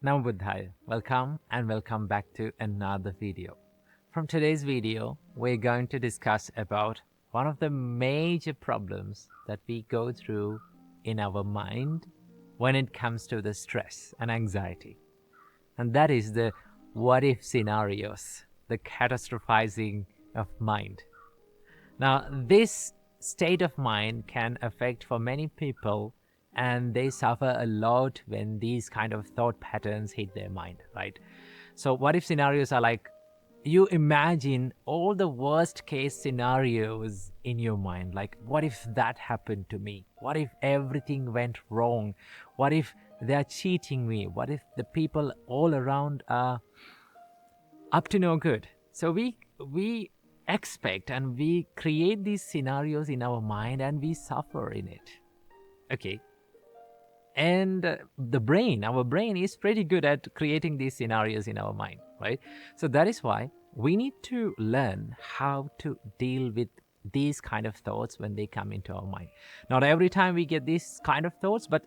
Namo Buddhaya. Welcome back to another video. From today's video, we're going to discuss about one of the major problems that we go through in our mind when it comes to the stress and anxiety. And that is the what if scenarios, the catastrophizing of mind. Now, this state of mind can affect for many people, and they suffer a lot when these kind of thought patterns hit their mind, right? So what if scenarios are like you imagine all the worst case scenarios in your mind, like what if that happened to me, what if everything went wrong, what if they're cheating me, what if the people all around are up to no good. So we expect and we create these scenarios in our mind and we suffer in it. Okay. And our brain is pretty good at creating these scenarios in our mind, right? So that is why we need to learn how to deal with these kind of thoughts when they come into our mind. Not every time we get these kind of thoughts, but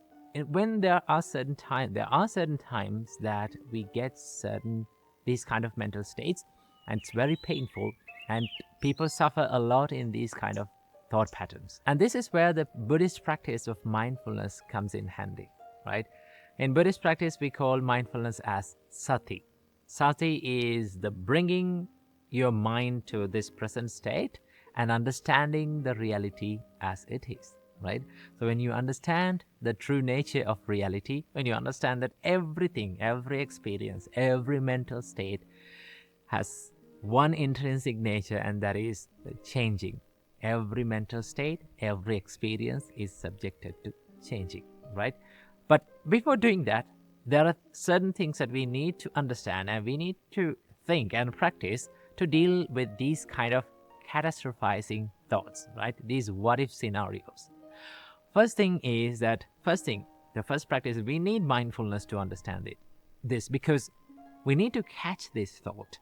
when there are certain times that we get these kind of mental states, and it's very painful, and people suffer a lot in these kind of thought patterns. And this is where the Buddhist practice of mindfulness comes in handy, right? In Buddhist practice, we call mindfulness as Sati. Sati is the bringing your mind to this present state and understanding the reality as it is, right? So when you understand the true nature of reality, when you understand that everything, every experience, every mental state has one intrinsic nature, and that is the changing. Every mental state, every experience is subjected to changing, right? But before doing that, there are certain things that we need to understand and we need to think and practice to deal with these kind of catastrophizing thoughts, right? These what if scenarios. The first practice, we need mindfulness to understand this, because we need to catch this thought,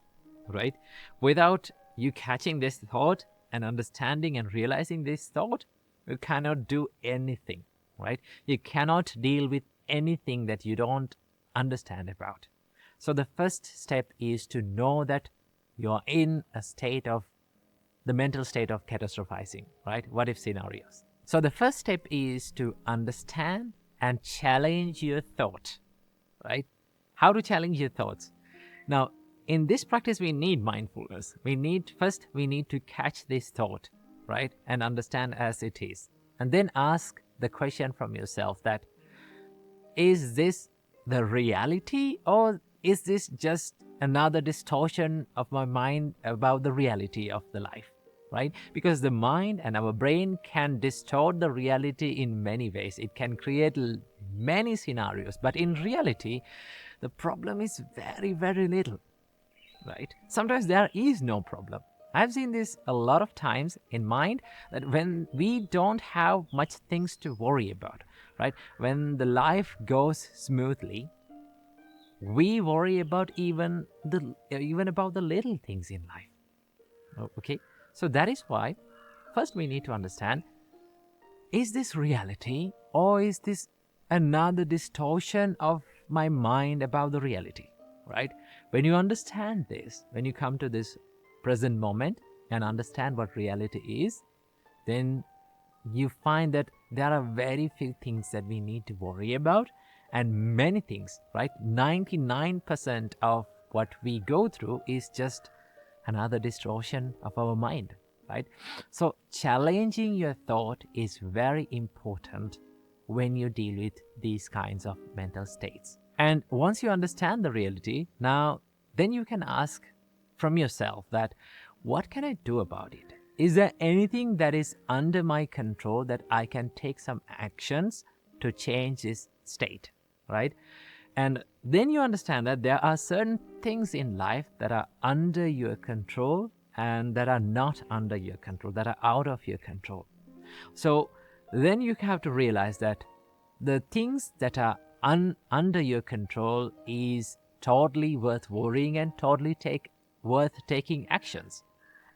right? Without you catching this thought and understanding and realizing this thought, you cannot do anything, right? You cannot deal with anything that you don't understand about. So the first step is to know that you're in the mental state of catastrophizing, right? What if scenarios. So the first step is to understand and challenge your thought, right? How to challenge your thoughts. Now, in this practice, we need mindfulness. We need to catch this thought, right? And understand as it is. And then ask the question from yourself that, is this the reality, or is this just another distortion of my mind about the reality of the life, right? Because the mind and our brain can distort the reality in many ways. It can create many scenarios, but in reality, the problem is very, very little. Right? Sometimes there is no problem. I've seen this a lot of times in mind, that when we don't have much things to worry about, right? When the life goes smoothly, we worry about even about the little things in life. Okay? So that is why first we need to understand, is this reality, or is this another distortion of my mind about the reality? Right? When you understand this, when you come to this present moment and understand what reality is, then you find that there are very few things that we need to worry about, and many things, right? 99% of what we go through is just another distortion of our mind, right? So challenging your thought is very important when you deal with these kinds of mental states. And once you understand the reality, now then you can ask from yourself that, what can I do about it? Is there anything that is under my control that I can take some actions to change this state, right? And then you understand that there are certain things in life that are under your control and that are not under your control, that are out of your control. So then you have to realize that the things that are under your control is totally worth worrying and totally worth taking actions.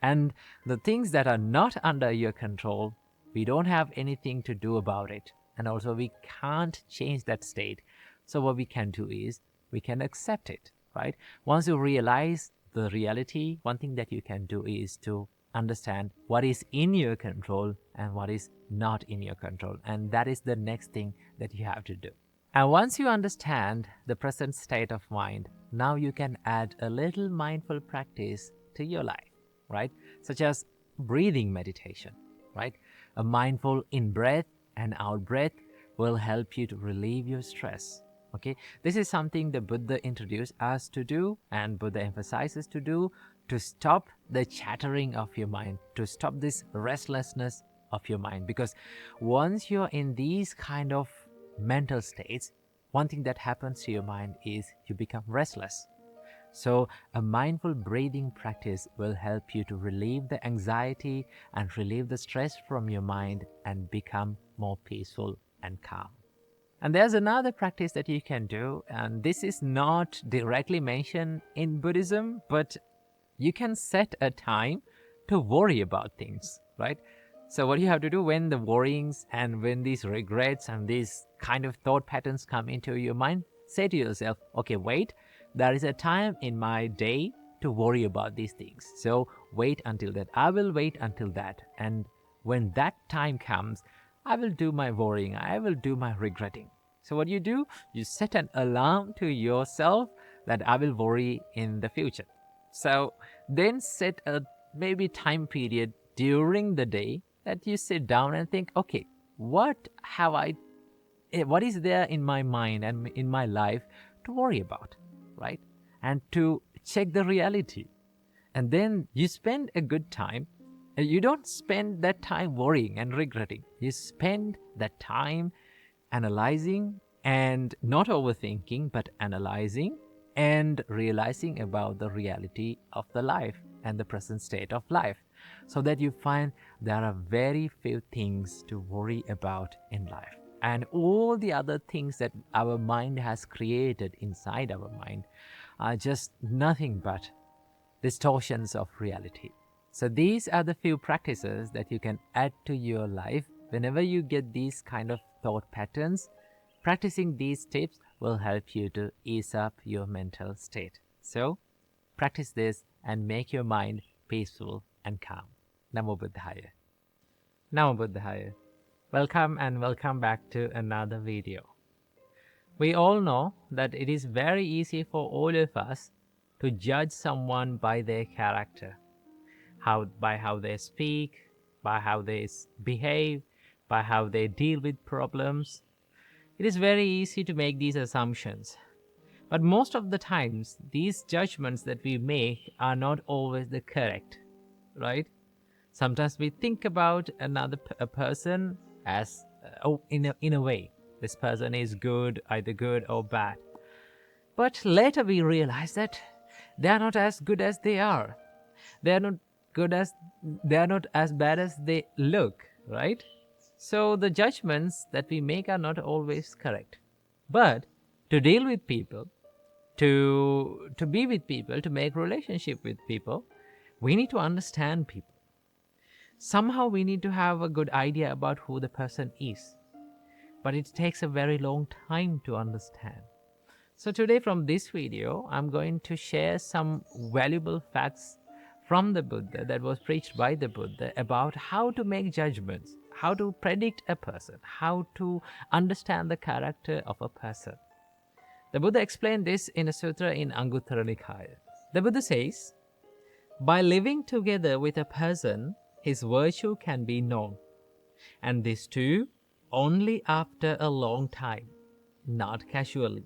And the things that are not under your control, we don't have anything to do about it. And also we can't change that state. So what we can do is we can accept it, right? Once you realize the reality, one thing that you can do is to understand what is in your control and what is not in your control. And that is the next thing that you have to do. And once you understand the present state of mind, now you can add a little mindful practice to your life, right? Such as breathing meditation, right? A mindful in-breath and out-breath will help you to relieve your stress. Okay, this is something the Buddha introduced us to do, and Buddha emphasizes to do, to stop the chattering of your mind, to stop this restlessness of your mind. Because once you're in these kind of mental states, one thing that happens to your mind is you become restless. So a mindful breathing practice will help you to relieve the anxiety and relieve the stress from your mind and become more peaceful and calm. And there's another practice that you can do, and this is not directly mentioned in Buddhism, but you can set a time to worry about things, right? So what you have to do when the worryings and when these regrets and these kind of thought patterns come into your mind, say to yourself, okay, wait, there is a time in my day to worry about these things. So wait until that. I will wait until that. And when that time comes, I will do my worrying. I will do my regretting. So what you do, you set an alarm to yourself that I will worry in the future. So then set a maybe time period during the day that you sit down and think, okay, what is there in my mind and in my life to worry about, right? And to check the reality. And then you spend a good time. You don't spend that time worrying and regretting. You spend that time analyzing and not overthinking, but analyzing and realizing about the reality of the life and the present state of life, so that you find there are very few things to worry about in life. And all the other things that our mind has created inside our mind are just nothing but distortions of reality. So these are the few practices that you can add to your life. Whenever you get these kind of thought patterns, practicing these tips will help you to ease up your mental state. So practice this and make your mind peaceful and calm. Namo Buddhaya. Namo Buddhaya. Welcome and welcome back to another video. We all know that it is very easy for all of us to judge someone by their character, by how they speak, by how they behave, by how they deal with problems. It is very easy to make these assumptions. But most of the times, these judgments that we make are not always the correct, right? Sometimes we think about a person as, in a way, this person is good, either good or bad. But later we realize that they are not as good as they are. They are not as bad as they look, right? So the judgments that we make are not always correct. But to deal with people, to be with people, to make relationship with people, we need to understand people. Somehow we need to have a good idea about who the person is. But it takes a very long time to understand. So today from this video, I'm going to share some valuable facts from the Buddha that was preached by the Buddha about how to make judgments, how to predict a person, how to understand the character of a person. The Buddha explained this in a sutra in Anguttara Nikaya. The Buddha says, by living together with a person, his virtue can be known, and this too only after a long time, not casually.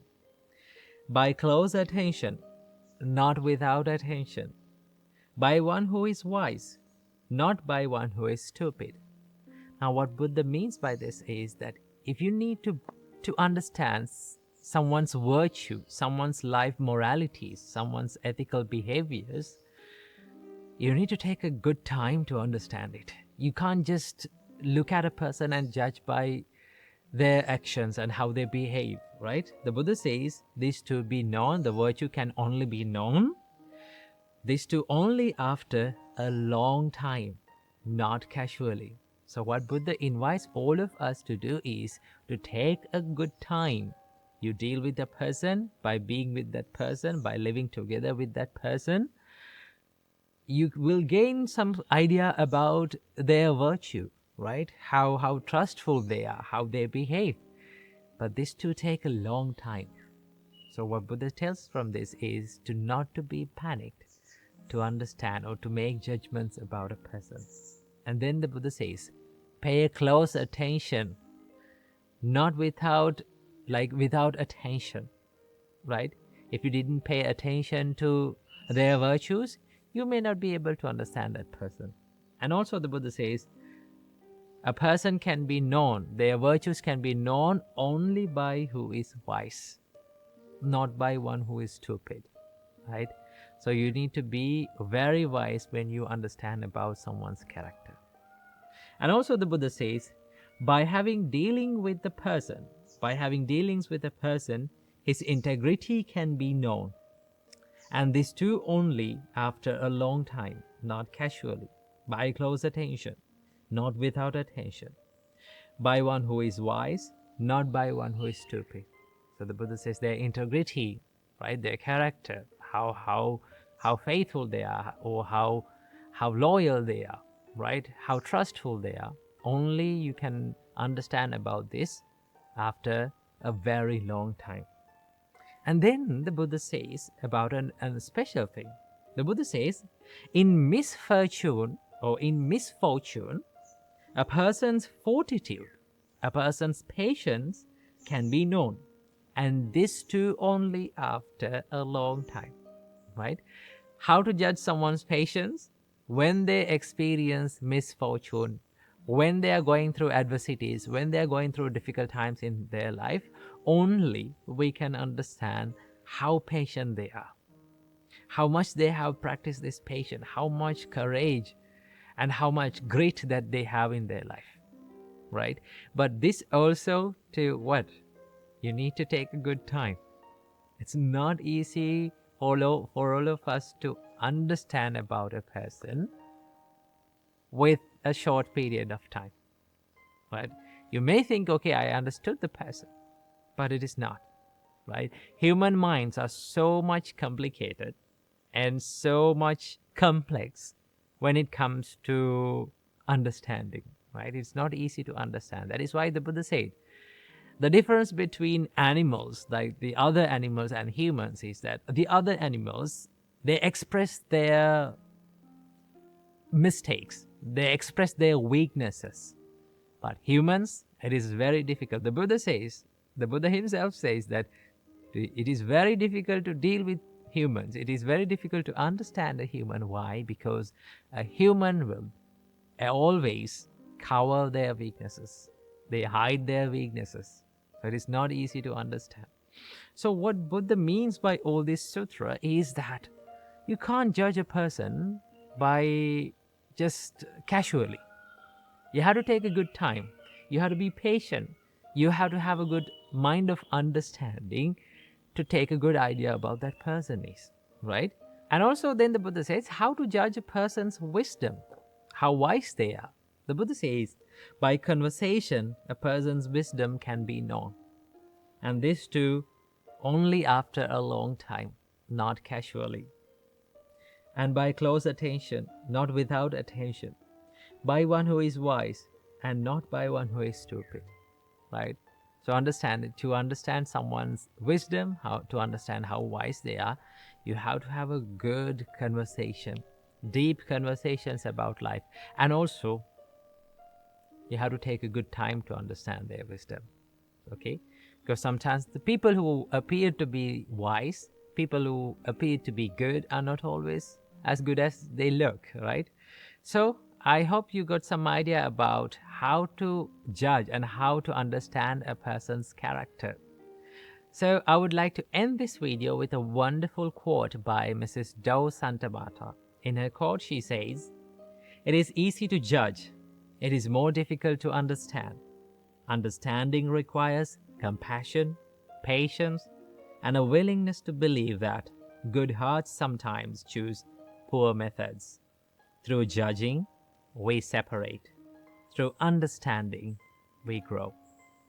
By close attention, not without attention. By one who is wise, not by one who is stupid. Now what Buddha means by this is that if you need to understand someone's virtue, someone's life moralities, someone's ethical behaviors, you need to take a good time to understand it. You can't just look at a person and judge by their actions and how they behave, right? The Buddha says this to be known, the virtue can only be known, this too only after a long time, not casually. So what Buddha invites all of us to do is to take a good time You deal with the person by being with that person, by living together with that person. You will gain some idea about their virtue, right? How trustful they are, how they behave. But this too take a long time. So what Buddha tells from this is to not to be panicked, to understand or to make judgments about a person. And then the Buddha says, pay a close attention, not without attention, right? If you didn't pay attention to their virtues, you may not be able to understand that person. And also the Buddha says, a person can be known, their virtues can be known only by who is wise, not by one who is stupid, right? So you need to be very wise when you understand about someone's character. And also the Buddha says, by having dealings with the person, his integrity can be known. And this too only after a long time, not casually, by close attention, not without attention, by one who is wise, not by one who is stupid. So the Buddha says their integrity, right, their character, how faithful they are, or how loyal they are, right, how trustful they are. Only you can understand about this after a very long time. And then the Buddha says about a special thing. The Buddha says, in misfortune or in misfortune, a person's fortitude, a person's patience can be known. And this too only after a long time, right? How to judge someone's patience? When they experience misfortune, when they are going through adversities, when they are going through difficult times in their life, only we can understand how patient they are, how much they have practiced this patience, how much courage and how much grit that they have in their life, right? But this also to what? You need to take a good time. It's not easy for all of us to understand about a person with a short period of time, right? You may think, okay, I understood the person, but it is not, right? Human minds are so much complicated and so much complex when it comes to understanding, right? It's not easy to understand. That is why the Buddha said, the difference between animals, like the other animals and humans, is that the other animals, they express their mistakes, they express their weaknesses. But humans, it is very difficult. The Buddha himself says that it is very difficult to deal with humans. It is very difficult to understand a human. Why? Because a human will always cover their weaknesses. They hide their weaknesses. So it is not easy to understand. So what Buddha means by all this sutra is that you can't judge a person by just casually. You have to take a good time. You have to be patient. You have to have a good mind of understanding to take a good idea about that person is, right? And also then the Buddha says how to judge a person's wisdom, how wise they are. The Buddha says, by conversation, a person's wisdom can be known. And this too, only after a long time, not casually. And by close attention, not without attention. By one who is wise, and not by one who is stupid, right? So to understand someone's wisdom, to understand how wise they are, you have to have a good conversation, deep conversations about life. And also, you have to take a good time to understand their wisdom, okay? Because sometimes the people who appear to be wise, people who appear to be good, are not always as good as they look, right? So I hope you got some idea about how to judge and how to understand a person's character. So I would like to end this video with a wonderful quote by Mrs. Dow Santamata. In her quote, she says, "It is easy to judge. It is more difficult to understand. Understanding requires compassion, patience, and a willingness to believe that good hearts sometimes choose poor methods. Through judging, we separate. Through understanding, we grow."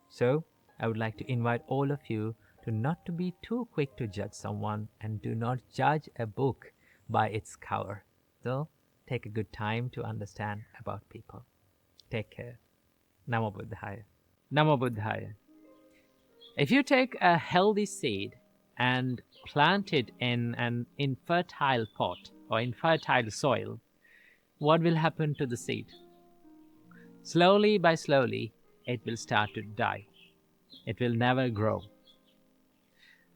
So, I would like to invite all of you to not to be too quick to judge someone, and do not judge a book by its cover. So take a good time to understand about people. Take care. Namo Buddhaya. Namo Buddhaya. If you take a healthy seed and plant it in an infertile pot or infertile soil, what will happen to the seed? Slowly by slowly, it will start to die. It will never grow.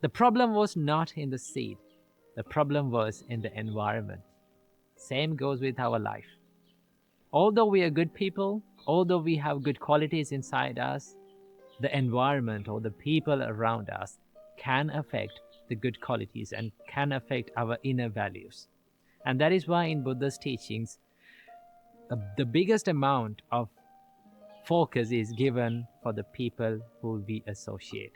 The problem was not in the seed. The problem was in the environment. Same goes with our life. Although we are good people, although we have good qualities inside us, the environment or the people around us can affect the good qualities and can affect our inner values. And that is why in Buddha's teachings, the biggest amount of focus is given for the people who we associate.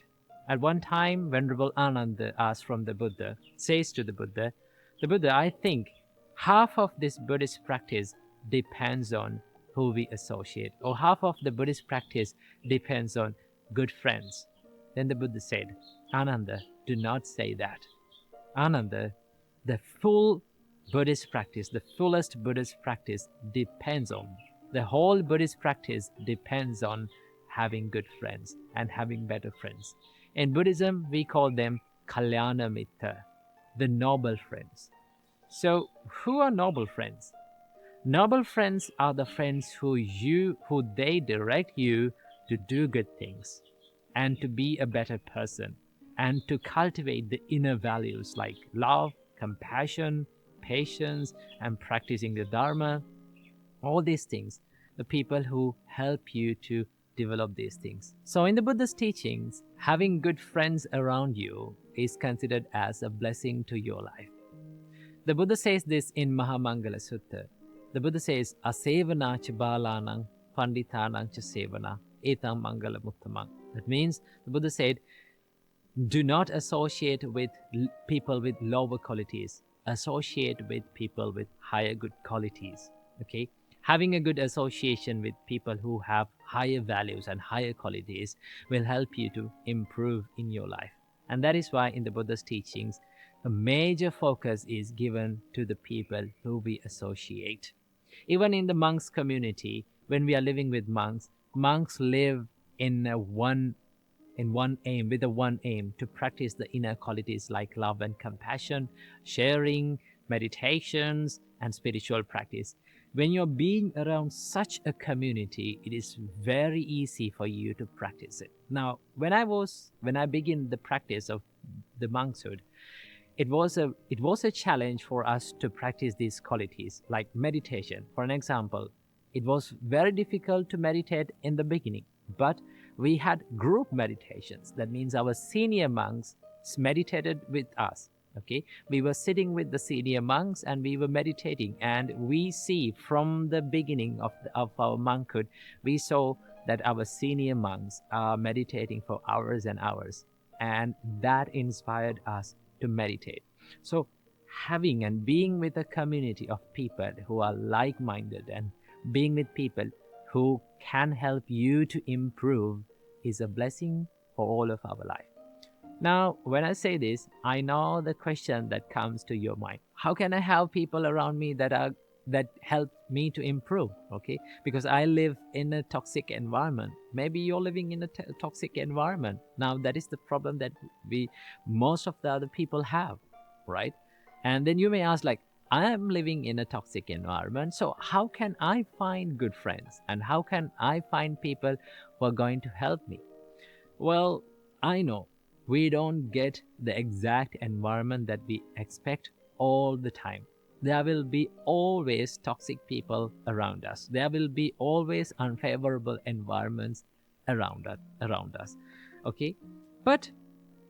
At one time, Venerable Ananda asked from the Buddha, says to the Buddha, I think half of this Buddhist practice depends on who we associate, or half of the Buddhist practice depends on good friends. Then the Buddha said, Ananda, do not say that. Ananda, the full Buddhist practice, the fullest Buddhist practice depends on, the whole Buddhist practice depends on having good friends and having better friends. In Buddhism, we call them Kalyana Mitta, the noble friends. So, who are noble friends? Noble friends are the friends who they direct you to do good things and to be a better person and to cultivate the inner values like love, compassion, patience, and practicing the Dharma. All these things, the people who help you to develop these things. So in the Buddha's teachings, having good friends around you is considered as a blessing to your life. The Buddha says this in Mahamangala Sutta. The Buddha says, Asevana cha balanang panditanang cha sevana etam mangala muttamang. That means, the Buddha said, do not associate with people with lower qualities. Associate with people with higher good qualities. Okay? Having a good association with people who have higher values and higher qualities will help you to improve in your life. And that is why in the Buddha's teachings, a major focus is given to the people who we associate. Even in the monks community, when we are living with monks, monks live with one aim to practice the inner qualities like love and compassion, sharing, meditations, and spiritual practice. When you're being around such a community, it is very easy for you to practice it. Now, when I began the practice of the monkshood, it was a challenge for us to practice these qualities like meditation. For an example, it was very difficult to meditate in the beginning, but we had group meditations. That means our senior monks meditated with us. Okay, we were sitting with the senior monks and we were meditating, and we see from the beginning of our monkhood, we saw that our senior monks are meditating for hours and hours, and that inspired us to meditate. So having and being with a community of people who are like-minded and being with people who can help you to improve is a blessing for all of our life. Now, when I say this, I know the question that comes to your mind. How can I have people around me that help me to improve? Okay, because I live in a toxic environment. Maybe you're living in a toxic environment. Now, that is the problem that most of the other people have, right? And then you may ask, like, I am living in a toxic environment, so how can I find good friends? And how can I find people who are going to help me? Well, I know we don't get the exact environment that we expect all the time. There will be always toxic people around us. There will be always unfavorable environments around us. Okay? But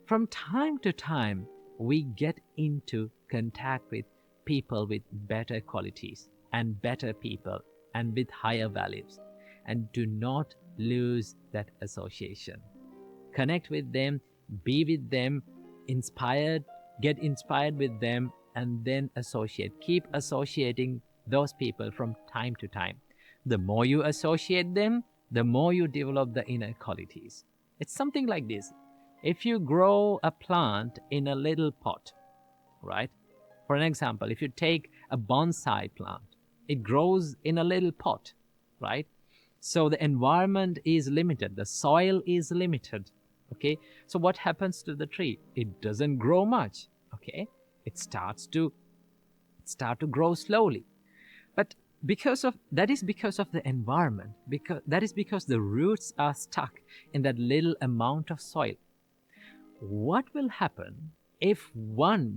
from time to time, we get into contact with people with better qualities and better people and with higher values. And do not lose that association. Connect with them, be with them, get inspired with them, and then associate. Keep associating those people from time to time. The more you associate them, the more you develop the inner qualities. It's something like this. If you grow a plant in a little pot, right? For an example, if you take a bonsai plant, it grows in a little pot, right? So the environment is limited, the soil is limited, okay? So what happens to the tree? It doesn't grow much, okay? It starts to grow slowly. But because of that is because of the environment, because that is because the roots are stuck in that little amount of soil. What will happen if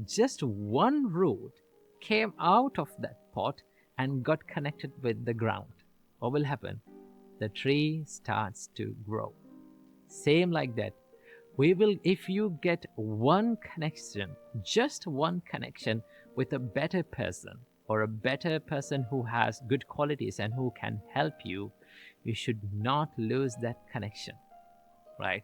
just one root came out of that pot and got connected with the ground? What will happen? The tree starts to grow. Same like that. If you get one connection, just one connection with a better person, or a better person who has good qualities and who can help you, you should not lose that connection, right?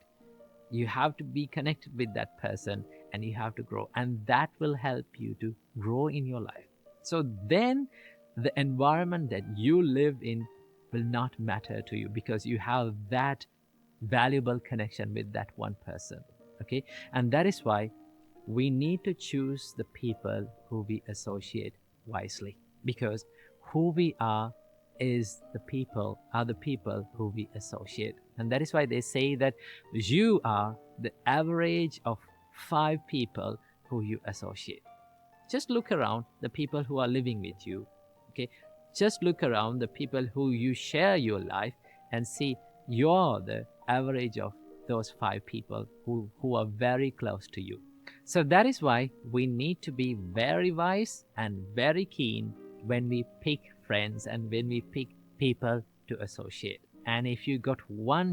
You have to be connected with that person and you have to grow, and that will help you to grow in your life. So then the environment that you live in will not matter to you, because you have that valuable connection with that one person, okay? And that is why we need to choose the people who we associate wisely, because who we are the people who we associate. And that is why they say that you are the average of 5 people who you associate. Just look around the people who are living with you, okay? Just look around the people who you share your life and see you're the average of those 5 people who are very close to you. So that is why we need to be very wise and very keen when we pick friends and when we pick people to associate. And if you got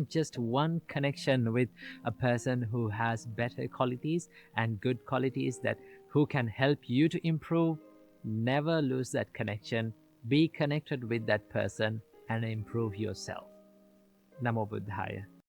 just one connection with a person who has better qualities and good qualities, that who can help you to improve, never lose that connection. Be connected with that person and improve yourself. Namo Buddhaya.